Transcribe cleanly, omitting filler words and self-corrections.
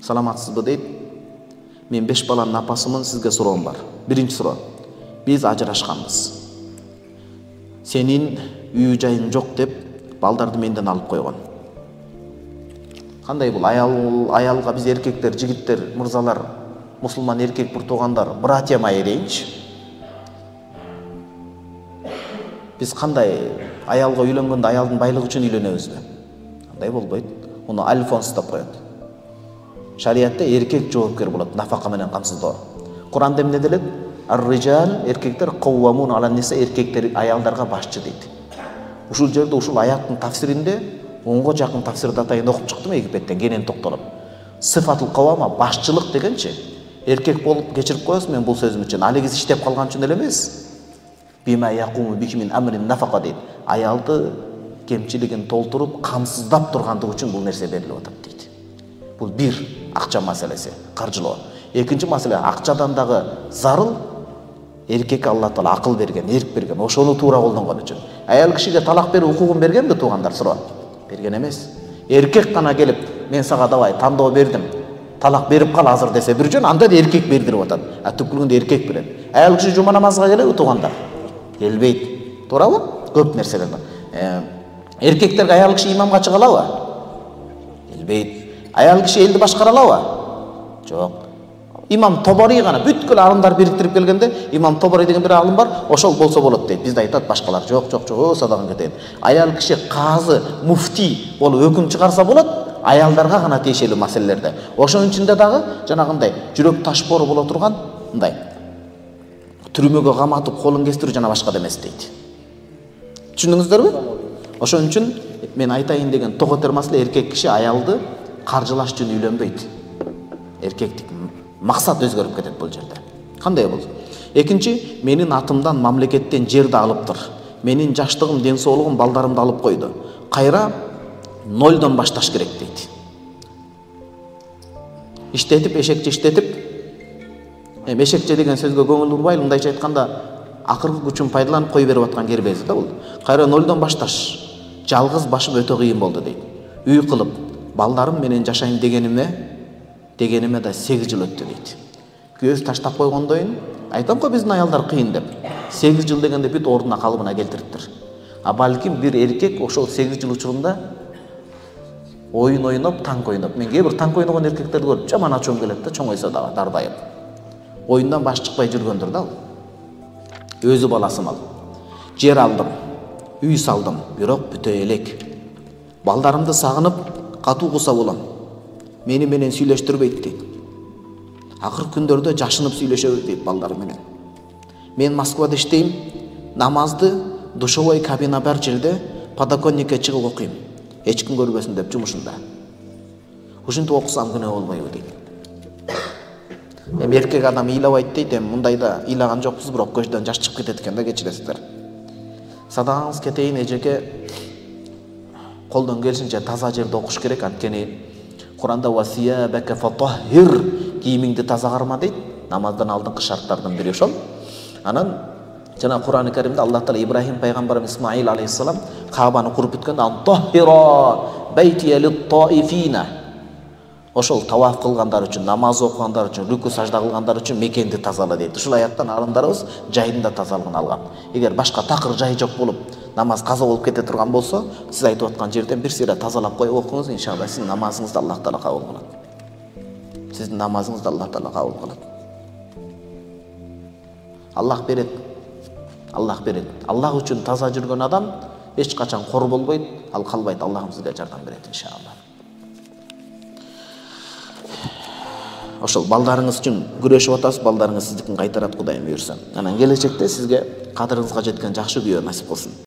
Саламатсызбы дейт. Мен 5 баланын апасымын, сизге суроом бар. Биринчи суроо. Биз ажырашканбыз. Сенин үй жайың жок деп балдарды менден алып койгон. Кандай бул аялга биз эркектер, жигиттер, мырзалар, мусулман эркек бир туугандар, братья мои дейинчи. Биз кандай аялга үйлөнгөндө аялдын байлыгы үчүн үйлөнөбүзбү? Кандай болбойт. Муну альфонс деп коет. Шариатта эркек жоопкер болот нафака менен камсыздоо. Куранда эмне делет? Ар-rijal эркектер каввамун алан-ниса, эркектер аялдарга башчы дейт. Ушул жерде ушул аяттын тафсиринде 10га жакын тафсирди атайын окуп чыктым Египеттен, кенен токтолуп. Сыфатул кавама башчылык дегенчи эркек болуп кечирип коесуз мен бул сөзүм үчүн. Алегиз иштеп калган үчүн эле эмес. Бима якуму бикимин амрин нафака дейт. Аялды кемчилигин толтуруп, камсыздап тургандыгы үчүн бул нерсе берилип атат дейт. Бул бир акча маселеси, каржылоо. Экинчи маселе акчадан дагы зарыл. Эркекке Алла Таала акыл берген, эрк берген, ошону туура колдонгон үчүн. Аял кишиге талак берүү укугун бергенби туугандар суроо? Берген эмес. Эркек гана келип, мен сага давай тандоо бердим. Талак берип кал азыр десе бир жөн, анда да эркек бердирип атат. А түпкүлүндө эркек берет. Аял киши жума намазга келеби туугандар? Келбейт. Туурабы? Көп нерселер бар. Эркектерге аял киши имамга чыга алабы? Келбейт. Аял киши элди башкара алабы? Жок. Имам Тобари гана бүткүл алымдар бириктирип келгенде, Имам Тобари деген бир алым бар, ошол болсо болот дейт. Бизде айтат башкалар жок, садаган кетет. Аял киши казы, муфти болуп өкүм чыгарса болот, аялдарга гана тиешелүү маселелерде. Ошонун ичинде дагы жанагындай жүрөк ташпору боло турган мындай түрмөгө каматып колун кестирүү жана башка да эмес дейт. Түшүндүңүздөрбү? Ошон үчүн мен айтайын деген тоготер маселе эркек киши аялды каржылаш үчүн үйлөнбөйт. Эркектик максат өзгөрүп кетет бул жерде. Кандай болду? Экинчи, менин атымдан мамлекеттен жерди алыптыр. Менин жаштыгым, ден соолугум, балдарымды алып койду. Кайра нолдон башташ керек дейт. Иштетип, эшекче иштетип, эшекче деген сөзгө көңүл бурбайлы, мындайча айтканда, акыркы күчүн пайдаланып кой берип аткан кербези да бул. Кайра нолдон башташ. Жалгыз башым өтө кыйын болду дейт. Үй кылып, балдарым менен жашайм дегениме да 8 жыл өттү дейт. Көз таштап койгондойун айтам го биздин аялдар кыйын деп. 8 жыл дегенде бүт ордуна калыбына келтириптир. А балким бир эркек ошол 8 жыл учурунда оюн ойноп, танк ойноп. Мен кээ бир танк ойногон эркектерди көрүп жаман ачуум келет да, чоңойсо дагы дардайып. Оюндан баш чыкпай жүргөндүр да ал. Өзү баласым ал. Жер алдым, үй салдым, бирок бүтө элек. Балдарымды сагынып, катуу куса болом. Мени менен сүйлөштүрбөйт дейт. Акыр күндөрдө жашынып сүйлөшөбүз дейт балдар менен. Мен Москвада иштейм, намазды душевой кабина бар жерде подоконникке чыгып окуйм. Эч ким көрбөсүн деп жумушунда. Ушинтип окусам күнөө болбойбу дейт. Эркек адам ыйлабайт дейт, мындайда ыйлаган жокпуз, бирок көздөн жаш чыгып кетет экен да, кечиресиздер. Садагыңыз кетейин, эжеке колдон келишинче таза жерде окуш керек, анткени Куранда васия бака фатахир, кийимиңди таза карма дейт. Намаздан алдыңкы шарттардын бири ошол. Анан жана Куран-ы Каримде Алла Таала Ибрахим пайгамбарым Исмаил алейхиссалам Каабаны куруп бүткөндө антахира байтия лит-таифина. Ошол таваф кылгандар үчүн, намаз окугандар үчүн, рүкү сажда кылгандар үчүн мекенди тазала дейт. Ушул аяттан арындарыбыз жайында тазалыгын алган. Эгер башка такыр жай жок болуп, намаз каза болуп кете турган болсо, сиз айтып аткан жерден бир сыйра тазалап коюп окуңуз, иншалла сиздин намазыңызды Аллах Таала кабыл кылат. Сиздин намазыңызды Аллах Таала кабыл кылат. Аллах берет. Аллах берет. Аллах үчүн таза жүргөн адам эч качан кор болбойт, ал калбайт. Аллахым сизге жардам берет иншалла. Ошол балдарыңыз үчүн күрөшүп атасыз, балдарыңыз сиздикин кайтарат Кудайым буйрса. Анан келечекте сизге кадырыңызга жеткен жакшы күйөө насип кылсын.